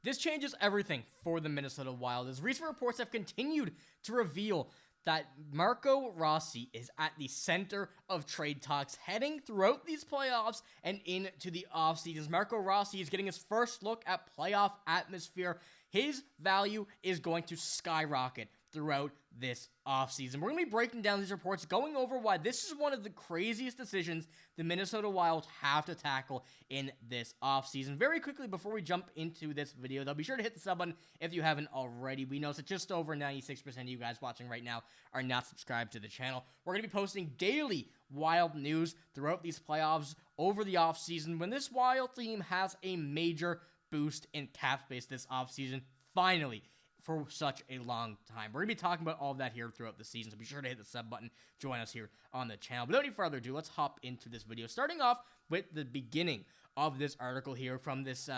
This changes everything for the Minnesota Wild, as recent reports have continued to reveal that Marco Rossi is at the center of trade talks heading throughout these playoffs and into the offseason. Marco Rossi is getting his first look at playoff atmosphere. His value is going to skyrocket throughout this offseason. We're going to be breaking down these reports, going over why this is one of the craziest decisions the Minnesota Wild have to tackle in this offseason. Very quickly, before we jump into this video, though, be sure to hit the sub button if you haven't already. We know that just over 96% of you guys watching right now are not subscribed to the channel. We're going to be posting daily Wild news throughout these playoffs over the offseason when this Wild team has a major boost in cap space this offseason, finally, for such a long time. We're going to be talking about all of that here throughout the season, so be sure to hit the sub button, join us here on the channel. But without any further ado, let's hop into this video, starting off with the beginning of this article here from this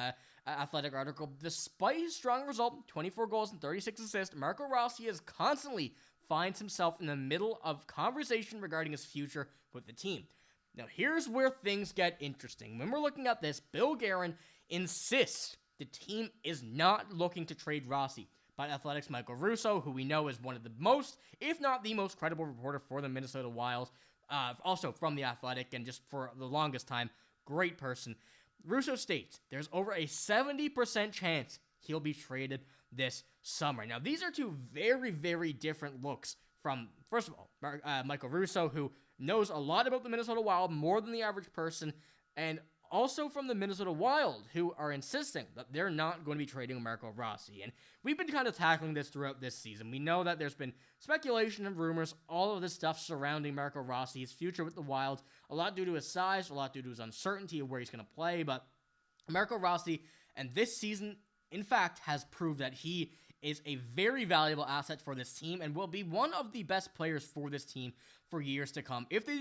Athletic article. Despite his strong result, 24 goals and 36 assists, Marco Rossi is constantly finds himself in the middle of conversation regarding his future with the team. Now, here's where things get interesting. When we're looking at this, Bill Guerin insists the team is not looking to trade Rossi. But Athletics' Michael Russo, who we know is one of the most, if not the most credible reporter for the Minnesota Wild, also from The Athletic, and just for the longest time, great person. Russo states there's over a 70% chance he'll be traded this summer. Now, these are two very, very different looks from, first of all, Michael Russo, who knows a lot about the Minnesota Wild, more than the average person, and also from the Minnesota Wild, who are insisting that they're not going to be trading Marco Rossi. And we've been kind of tackling this throughout this season. We know that there's been speculation and rumors, all of this stuff surrounding Marco Rossi, his future with the Wild, a lot due to his size, a lot due to his uncertainty of where he's going to play. But Marco Rossi, and this season, in fact, has proved that he is a very valuable asset for this team and will be one of the best players for this team for years to come, if they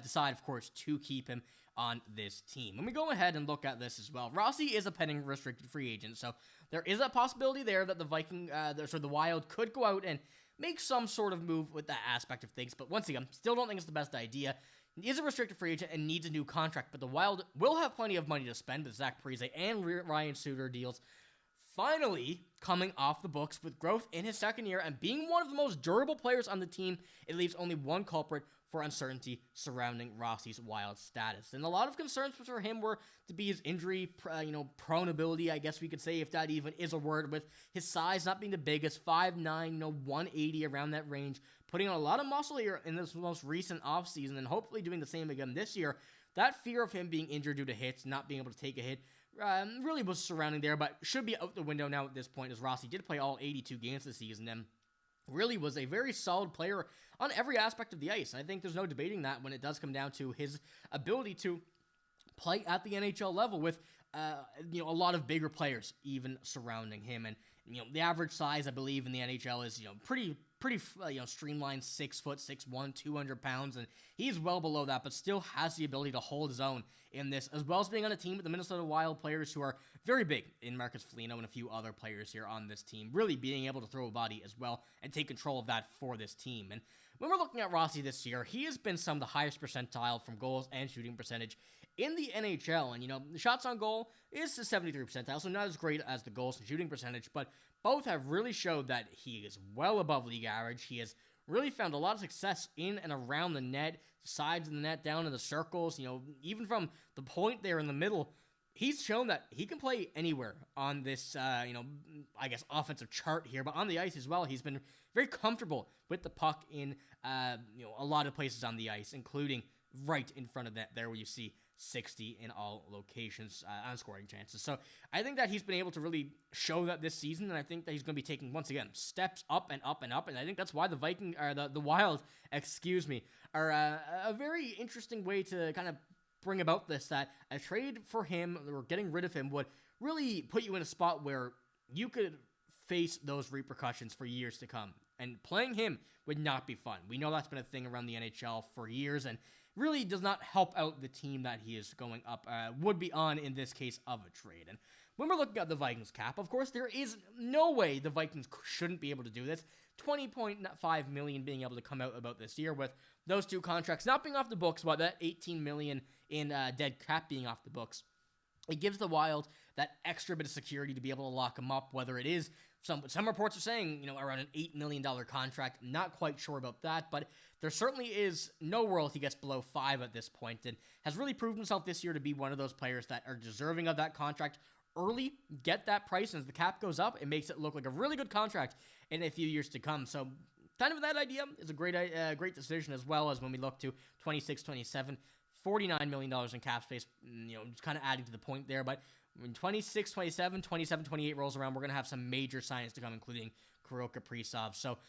decide, of course, to keep him on this team. When we go ahead and look at this as well, Rossi is a pending restricted free agent, so there is a possibility there that the Wild could go out and make some sort of move with that aspect of things, but once again, still don't think it's the best idea. He is a restricted free agent and needs a new contract, but the Wild will have plenty of money to spend with Zach Parise and Ryan Suter deals finally coming off the books with growth in his second year and being one of the most durable players on the team. It leaves only one culprit for uncertainty surrounding Rossi's Wild status. And a lot of concerns for him were to be his injury, prone ability, I guess we could say, if that even is a word, with his size not being the biggest, 5'9", 180 around that range, putting on a lot of muscle here in this most recent offseason and hopefully doing the same again this year. That fear of him being injured due to hits, not being able to take a hit, really was surrounding there, but should be out the window now at this point, as Rossi did play all 82 games this season and really was a very solid player on every aspect of the ice. I think there's no debating that when it does come down to his ability to play at the NHL level with a lot of bigger players even surrounding him. And the average size, I believe, in the NHL is pretty streamlined, 6 foot, 6'1", 200 pounds, and he's well below that, but still has the ability to hold his own in this, as well as being on a team with the Minnesota Wild players who are very big in Marcus Foligno and a few other players here on this team, really being able to throw a body as well and take control of that for this team. And when we're looking at Rossi this year, he has been some of the highest percentile from goals and shooting percentage in the NHL, and the shots on goal is the 73 percentile, so not as great as the goals and shooting percentage, but both have really showed that he is well above league average. He has really found a lot of success in and around the net, sides of the net, down in the circles, even from the point there in the middle. He's shown that he can play anywhere on this, I guess, offensive chart here, but on the ice as well, he's been very comfortable with the puck in, a lot of places on the ice, including right in front of that there where you see 60 in all locations on scoring chances. So I think that he's been able to really show that this season, and I think that he's going to be taking, once again, steps up and up and up, and I think that's why the Wild, are a very interesting way to kind of bring about this, that a trade for him or getting rid of him would really put you in a spot where you could face those repercussions for years to come. And playing him would not be fun. We know that's been a thing around the NHL for years and really does not help out the team that he is going up, would be on in this case of a trade. And when we're looking at the Vikings cap, of course, there is no way the Vikings shouldn't be able to do this. $20.5 million being able to come out about this year with those two contracts not being off the books, but that $18 million in dead cap being off the books. It gives the Wild that extra bit of security to be able to lock him up, whether it is some reports are saying, around an $8 million contract. I'm not quite sure about that, but there certainly is no world he gets below 5 at this point, and has really proved himself this year to be one of those players that are deserving of that contract early, get that price, and as the cap goes up, it makes it look like a really good contract in a few years to come. So kind of that idea is a great decision, as well as when we look to 26-27, $49 million in cap space, just kind of adding to the point there, but when 26-27, 27-28 rolls around, we're going to have some major signings to come, including Kirill Kaprizov. So,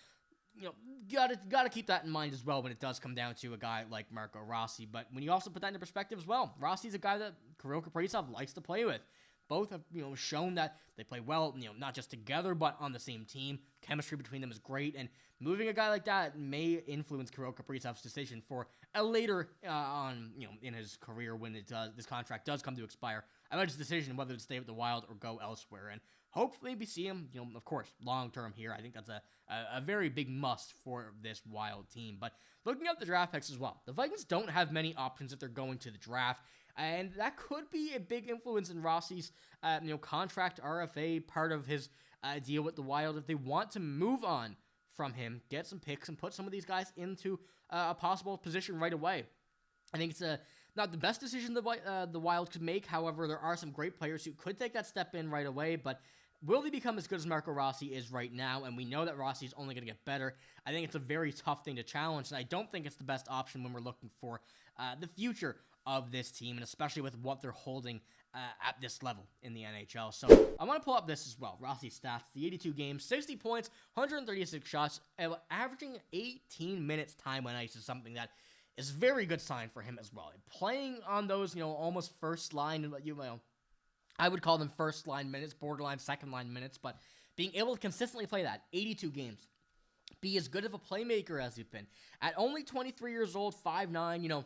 gotta keep that in mind as well when it does come down to a guy like Marco Rossi. But when you also put that into perspective as well, Rossi's a guy that Kirill Kaprizov likes to play with. Both have, shown that they play well, not just together, but on the same team. Chemistry between them is great, and moving a guy like that may influence Kirill Kaprizov's decision for a later on, in his career when this contract does come to expire. I like his decision whether to stay with the Wild or go elsewhere, and hopefully we see him, of course, long-term here. I think that's a very big must for this Wild team. But looking at the draft picks as well, the Vikings don't have many options if they're going to the draft, and that could be a big influence in Rossi's, contract, RFA, part of his deal with the Wild. If they want to move on from him, get some picks, and put some of these guys into a possible position right away. I think it's not the best decision the Wild could make. However, there are some great players who could take that step in right away, but will they become as good as Marco Rossi is right now? And we know that Rossi is only going to get better. I think it's a very tough thing to challenge, and I don't think it's the best option when we're looking for the future of this team, and especially with what they're holding at this level in the NHL. So I want to pull up this as well. Rossi's stats, the 82 games, 60 points, 136 shots, averaging 18 minutes time on ice is something that is a very good sign for him as well. Playing on those, almost first line, I would call them first line minutes, borderline second line minutes, but being able to consistently play that 82 games, be as good of a playmaker as he's been. At only 23 years old, 5'9",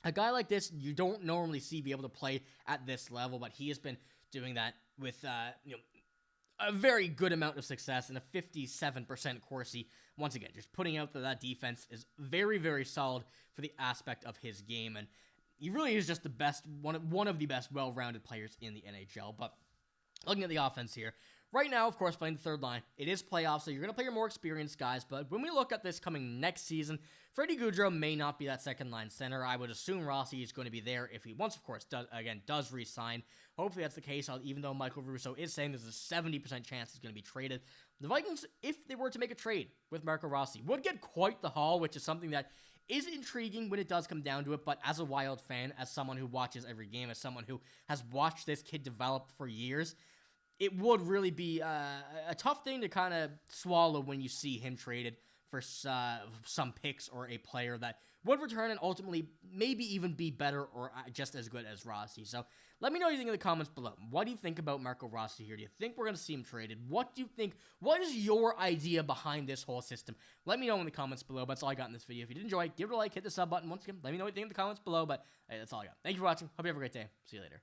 a guy like this, you don't normally see be able to play at this level, but he has been doing that with, a very good amount of success and a 57% Corsi. Once again, just putting out that defense is very, very solid for the aspect of his game, and he really is just the best, one of the best well-rounded players in the NHL. But looking at the offense here, right now, of course, playing the third line, it is playoffs, so you're going to play your more experienced guys, but when we look at this coming next season, Freddie Gaudreau may not be that second-line center. I would assume Rossi is going to be there if he once, of course, does re-sign. Hopefully that's the case, even though Michael Russo is saying there's a 70% chance he's going to be traded. The Vikings, if they were to make a trade with Marco Rossi, would get quite the haul, which is something that is intriguing when it does come down to it, but as a Wild fan, as someone who watches every game, as someone who has watched this kid develop for years, it would really be a tough thing to kind of swallow when you see him traded for some picks or a player that would return and ultimately maybe even be better or just as good as Rossi. So let me know what you think in the comments below. What do you think about Marco Rossi here? Do you think we're going to see him traded? What do you think? What is your idea behind this whole system? Let me know in the comments below. But that's all I got in this video. If you did enjoy, give it a like, hit the sub button. Once again, let me know what you think in the comments below. But hey, that's all I got. Thank you for watching. Hope you have a great day. See you later.